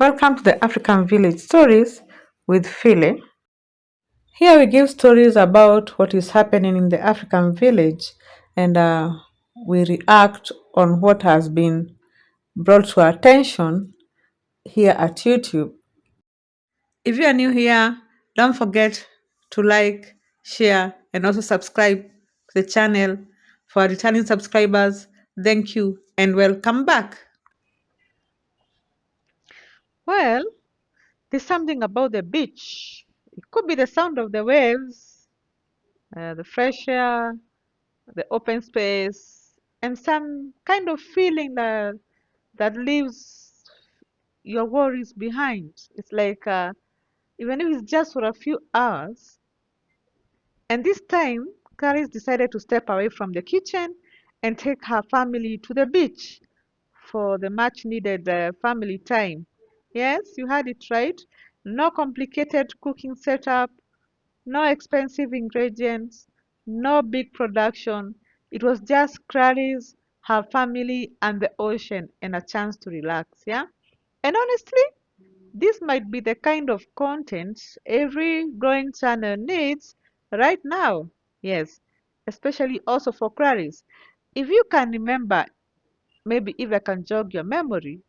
Welcome to the African Village Stories with Phile. Here we give stories about what is happening in the African village and we react on what has been brought to our attention here at YouTube. If you are new here, don't forget to like, share, and also subscribe to the channel. For our returning subscribers, thank you and welcome back. Well, there's something about the beach. It could be the sound of the waves, the fresh air, the open space, and some kind of feeling that leaves your worries behind. It's like even if it's just for a few hours. And this time, Clarice decided to step away from the kitchen and take her family to the beach for the much needed family time. Yes, you had it right. No complicated cooking setup, no expensive ingredients, no big production. It was just Clarice, her family, and the ocean, and a chance to relax. Yeah. And honestly, this might be the kind of content every growing channel needs right now. Yes, especially also for Clarice. If you can remember, maybe if I can jog your memory,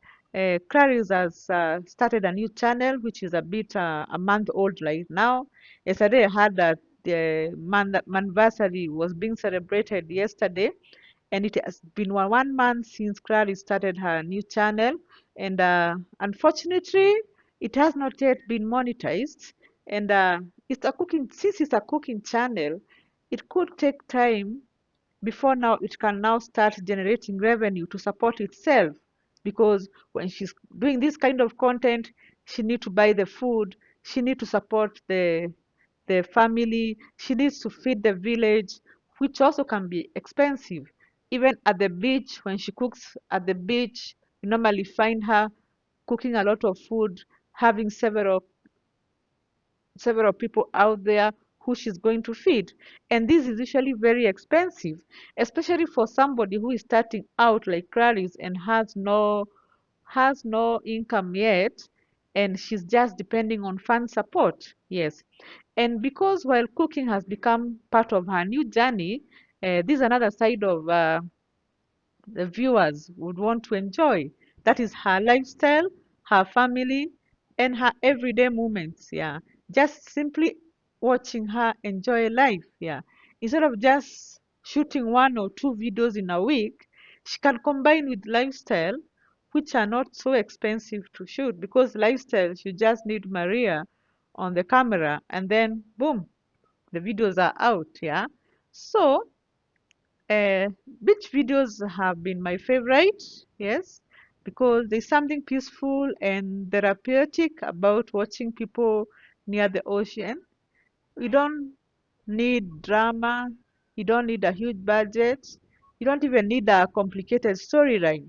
Clarice has started a new channel which is a bit a month old right now. Yesterday I heard that the anniversary was being celebrated yesterday, and it has been 1 month since Clarice started her new channel, and unfortunately, it has not yet been monetized. And it's a cooking since it's a cooking channel, it could take time before now it can now start generating revenue to support itself, because when she's doing this kind of content, she need to buy the food, she need to support the family, she needs to feed the village, which also can be expensive. Even at the beach, when she cooks at the beach, you normally find her cooking a lot of food, having several people out there who she's going to feed. And this is usually very expensive, especially for somebody who is starting out like Clarice and has no income yet, and she's just depending on fan support. Yes. And because while cooking has become part of her new journey, this is another side of the viewers would want to enjoy. That is her lifestyle, her family, and her everyday moments. Yeah. Just simply watching her enjoy life. Yeah. Instead of just shooting 1 or 2 videos in a week, she can combine with lifestyle, which are not so expensive to shoot, because lifestyle, you just need Maria on the camera and then boom, the videos are out. Yeah. So uh, beach videos have been my favorite, yes, because there's something peaceful and therapeutic about watching people near the ocean. You don't need drama, you don't need a huge budget, you don't even need a complicated storyline.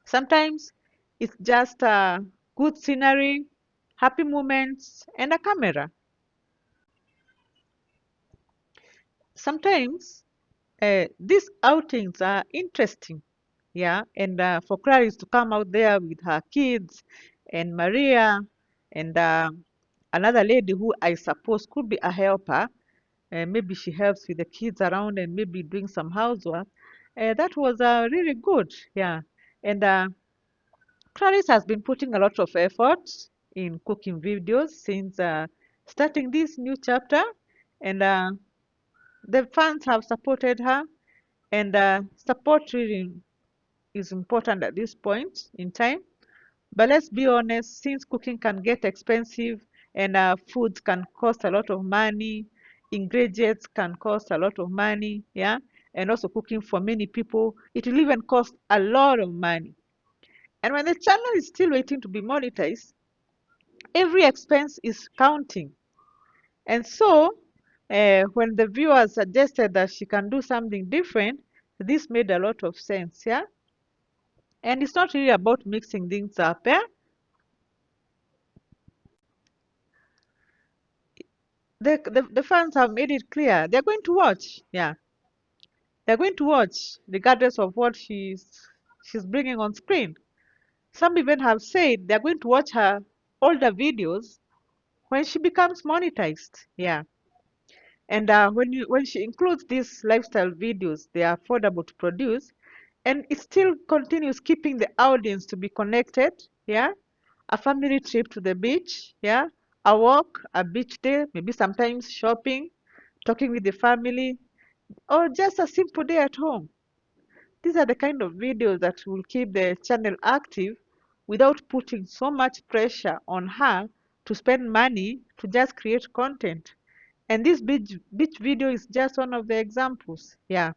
Sometimes it's just a good scenery, happy moments, and a camera. Sometimes these outings are interesting, yeah, and for Clarice to come out there with her kids and Maria and another lady who I suppose could be a helper, maybe she helps with the kids around and maybe doing some housework. That was really good, yeah. And Clarice has been putting a lot of effort in cooking videos since starting this new chapter, and the fans have supported her, and support really is important at this point in time. But let's be honest, since cooking can get expensive and food can cost a lot of money, ingredients can cost a lot of money, yeah, and also cooking for many people, it will even cost a lot of money. And when the channel is still waiting to be monetized, every expense is counting. And so, when the viewer suggested that she can do something different, this made a lot of sense, yeah. And it's not really about mixing things up, yeah. The fans have made it clear they're going to watch, yeah. They're going to watch regardless of what she's bringing on screen. Some even have said they're going to watch her older videos when she becomes monetized. Yeah. And when she includes these lifestyle videos, they are affordable to produce, and it still continues keeping the audience to be connected. Yeah, a family trip to the beach. Yeah, a walk, a beach day, maybe sometimes shopping, talking with the family, or just a simple day at home. These are the kind of videos that will keep the channel active without putting so much pressure on her to spend money to just create content. And this beach video is just one of the examples. Yeah.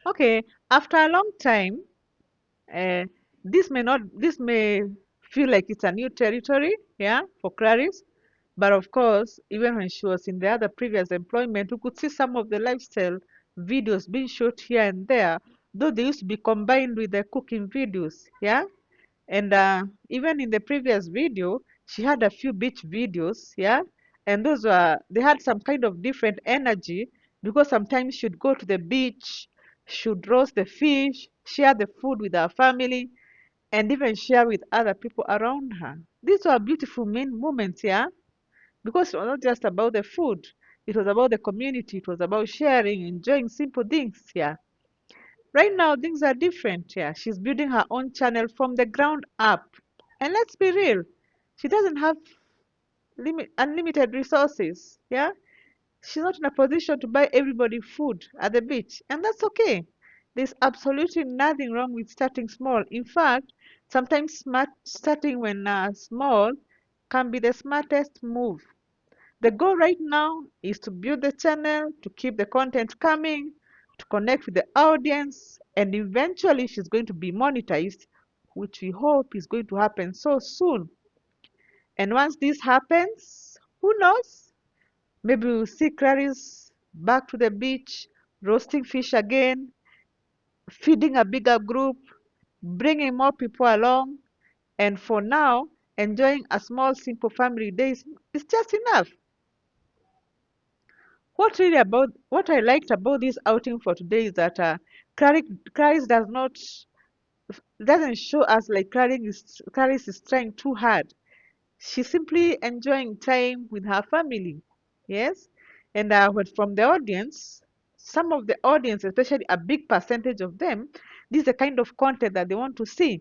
Okay. After a long time, uh, this may feel like it's a new territory. Yeah, for Clarice. But of course, even when she was in the other previous employment, we could see some of the lifestyle videos being shot here and there, though they used to be combined with the cooking videos. Yeah. And even in the previous video, she had a few beach videos, yeah, and they had some kind of different energy because sometimes she'd go to the beach, should roast the fish, share the food with her family, and even share with other people around her. These were beautiful moments, yeah, because it was not just about the food, it was about the community, it was about sharing, enjoying simple things, yeah. Right now, things are different. Yeah, she's building her own channel from the ground up. And let's be real, she doesn't have unlimited resources. Yeah, she's not in a position to buy everybody food at the beach, and that's okay. There's absolutely nothing wrong with starting small. In fact, sometimes starting when small can be the smartest move. The goal right now is to build the channel, to keep the content coming, to connect with the audience, and eventually she's going to be monetized, which we hope is going to happen so soon. And once this happens, who knows? Maybe we'll see Clarice back to the beach, roasting fish again, feeding a bigger group, bringing more people along, and for now, enjoying a small, simple family days is just enough. What I liked about this outing for today is that Clarice doesn't show us like Clarice is trying too hard. She's simply enjoying time with her family. Yes, and but from the audience, some of the audience, especially a big percentage of them, this is the kind of content that they want to see.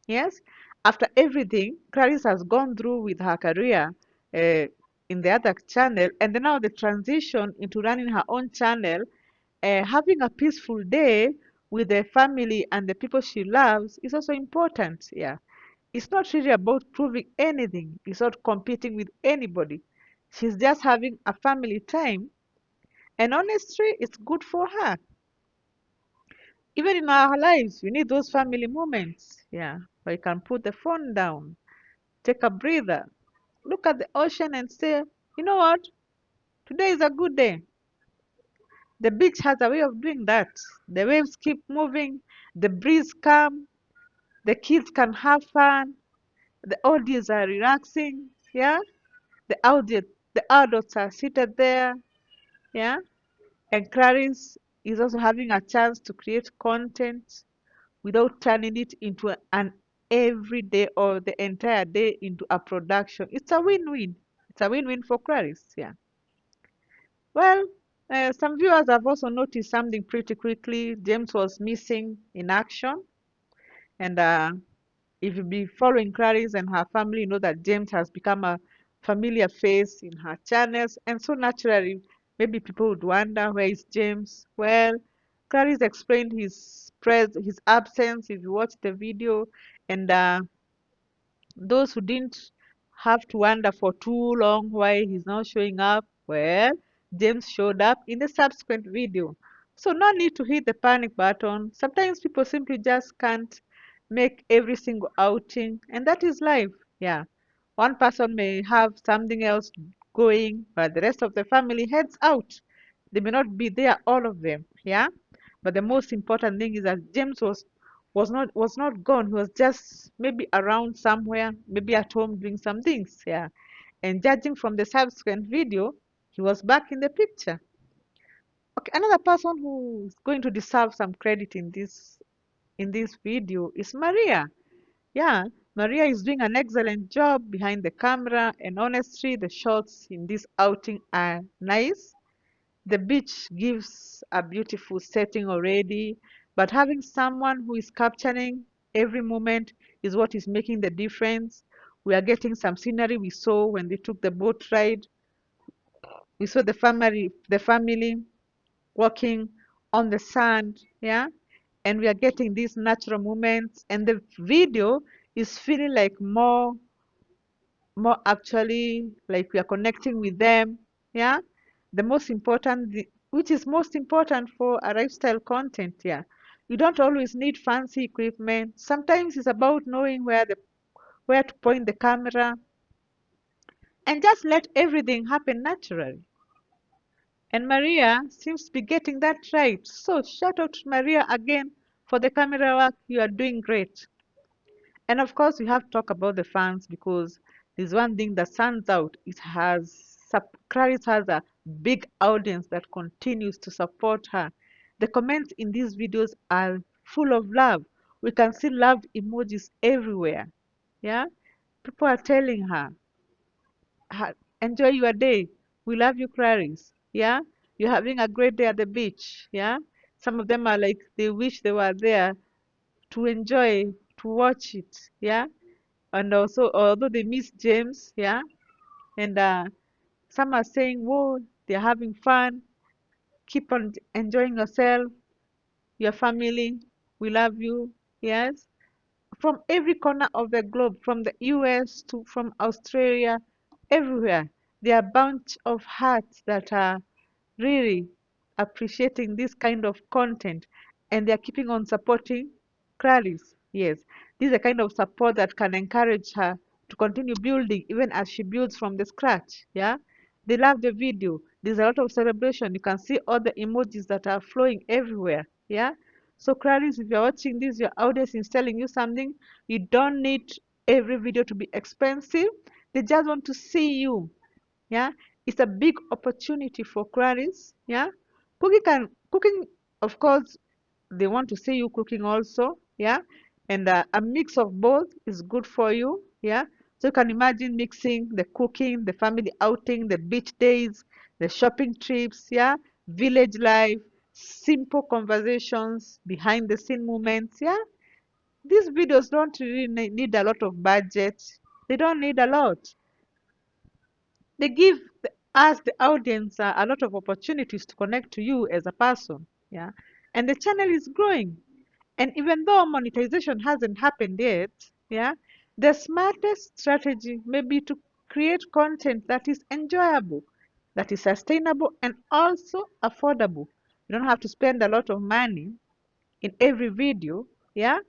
Yes, after everything Clarice has gone through with her career uh, in the other channel, and then now the transition into running her own channel, having a peaceful day with the family and the people she loves is also important. Yeah, it's not really about proving anything. It's not competing with anybody. She's just having a family time, and honestly, it's good for her. Even in our lives, we need those family moments. Yeah, where you can put the phone down, take a breather, look at the ocean and say, you know what? Today is a good day. The beach has a way of doing that. The waves keep moving, the breeze calm, the kids can have fun, the audience are relaxing, yeah? The audience, the adults are seated there, yeah? And Clarice is also having a chance to create content without turning it into an everyday or the entire day into a production. It's a win-win. It's a win-win for Clarice, yeah. Well, some viewers have also noticed something pretty quickly. James was missing in action. And if you be following Clarice and her family, you know that James has become a familiar face in her channels. And so naturally, maybe people would wonder, where is James? Well, Clarice explained his absence if you watch the video. And those who didn't have to wonder for too long why he's not showing up, well, James showed up in the subsequent video. So no need to hit the panic button. Sometimes people simply just can't make every single outing, and that is life. Yeah. One person may have something else going, but the rest of the family heads out. They may not be there, all of them. Yeah. But the most important thing is that James was not gone. He was just maybe around somewhere, maybe at home doing some things. Yeah. And judging from the subsequent video, he was back in the picture. Okay, another person who is going to deserve some credit in this in this video is Maria. Yeah, Maria is doing an excellent job behind the camera, and honestly, the shots in this outing are nice. The beach gives a beautiful setting already, but having someone who is capturing every moment is what is making the difference. We are getting some scenery we saw when they took the boat ride. We saw the family walking on the sand, yeah, and we are getting these natural moments, and the video is feeling like more actually like we are connecting with them, yeah. The most important, which is most important for a lifestyle content, yeah. You don't always need fancy equipment. Sometimes it's about knowing where to point the camera and just let everything happen naturally. And Maria seems to be getting that right. So shout out to Maria again for the camera work. You are doing great. And of course, we have to talk about the fans because there's one thing that stands out. Clarice has a big audience that continues to support her. The comments in these videos are full of love. We can see love emojis everywhere. Yeah, people are telling her, enjoy your day. We love you, Clarice. Yeah, you're having a great day at the beach. Yeah, some of them are like they wish they were there to enjoy, to watch it. Yeah, and also although they miss James, yeah, and some are saying, "Whoa, they're having fun. Keep on enjoying yourself, your family. We love you." Yes, from every corner of the globe, from the U.S. to from Australia, everywhere, there are a bunch of hearts that are really appreciating this kind of content, and they're keeping on supporting Clarice. Yes, this is a kind of support that can encourage her to continue building even as she builds from the scratch. Yeah, they love the video. There's a lot of celebration. You can see all the emojis that are flowing everywhere. Yeah, so Clarice, if you're watching this, your audience is telling you something. You don't need every video to be expensive. They just want to see you. Yeah, it's a big opportunity for Clarice. Yeah, cooking, of course, they want to see you cooking also. Yeah, and a mix of both is good for you. Yeah, so you can imagine mixing the cooking, the family outing, the beach days, the shopping trips. Yeah, village life, simple conversations, behind the scene moments. Yeah, these videos don't really need a lot of budget. They don't need a lot. They give us, the audience, a lot of opportunities to connect to you as a person. Yeah, and the channel is growing. And even though monetization hasn't happened yet, yeah, the smartest strategy may be to create content that is enjoyable, that is sustainable, and also affordable. You don't have to spend a lot of money in every video. Yeah,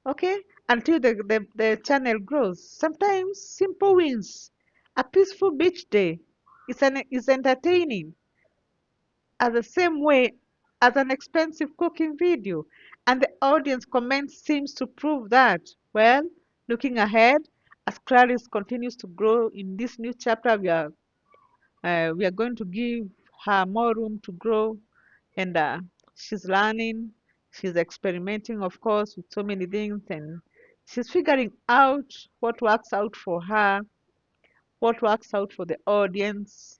okay, until the channel grows. Sometimes simple wins, a peaceful beach day is entertaining as the same way as an expensive cooking video, and the audience comments seems to prove that. Well, looking ahead, as Clarice continues to grow in this new chapter, we are going to give her more room to grow, and she's learning, she's experimenting, of course, with so many things, and she's figuring out what works out for her, what works out for the audience.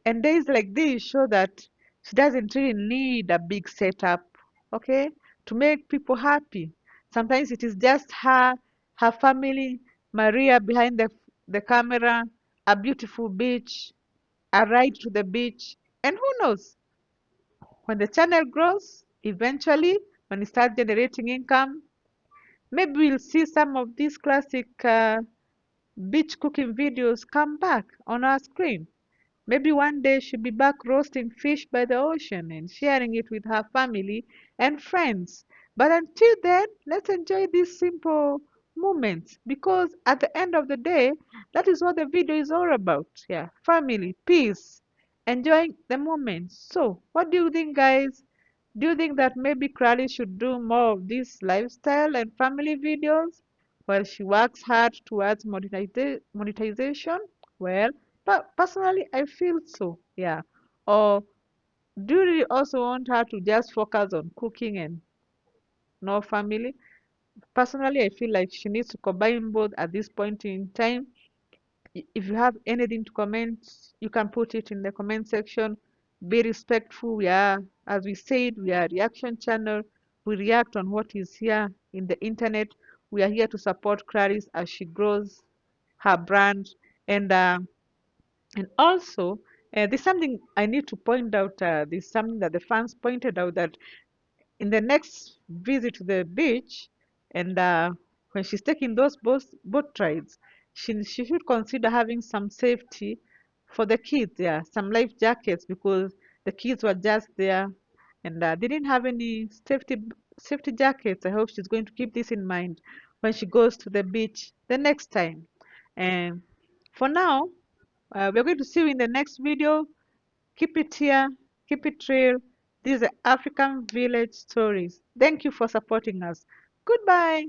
And days like this show that she doesn't really need a big setup, okay, to make people happy. Sometimes it is just her family, Maria behind the camera, a beautiful beach, a ride to the beach, and who knows, when the channel grows, eventually, when it starts generating income, maybe we'll see some of these classic beach cooking videos come back on our screen. Maybe one day she'll be back roasting fish by the ocean and sharing it with her family and friends. But until then, let's enjoy these simple moments because at the end of the day, that is what the video is all about. Yeah, family, peace, enjoying the moment. So, what do you think, guys? Do you think that maybe Crowley should do more of these lifestyle and family videos while she works hard towards monetization? Well, but personally, I feel so, yeah. Or do you really also want her to just focus on cooking and no family. Personally, I feel like she needs to combine both at this point in time. If you have anything to comment, you can put it in the comment section. Be respectful. We are, as we said, we are a reaction channel. We react on what is here in the internet. We are here to support Claris as she grows her brand. And also, there's something I need to point out. There's something that the fans pointed out, that in the next visit to the beach, and when she's taking those boat rides, she should consider having some safety for the kids. Yeah, some life jackets, because the kids were just there and they didn't have any safety jackets. I hope she's going to keep this in mind when she goes to the beach the next time. And for now, we're going to see you in the next video. Keep it here, keep it real. These are African village stories. Thank you for supporting us. Goodbye.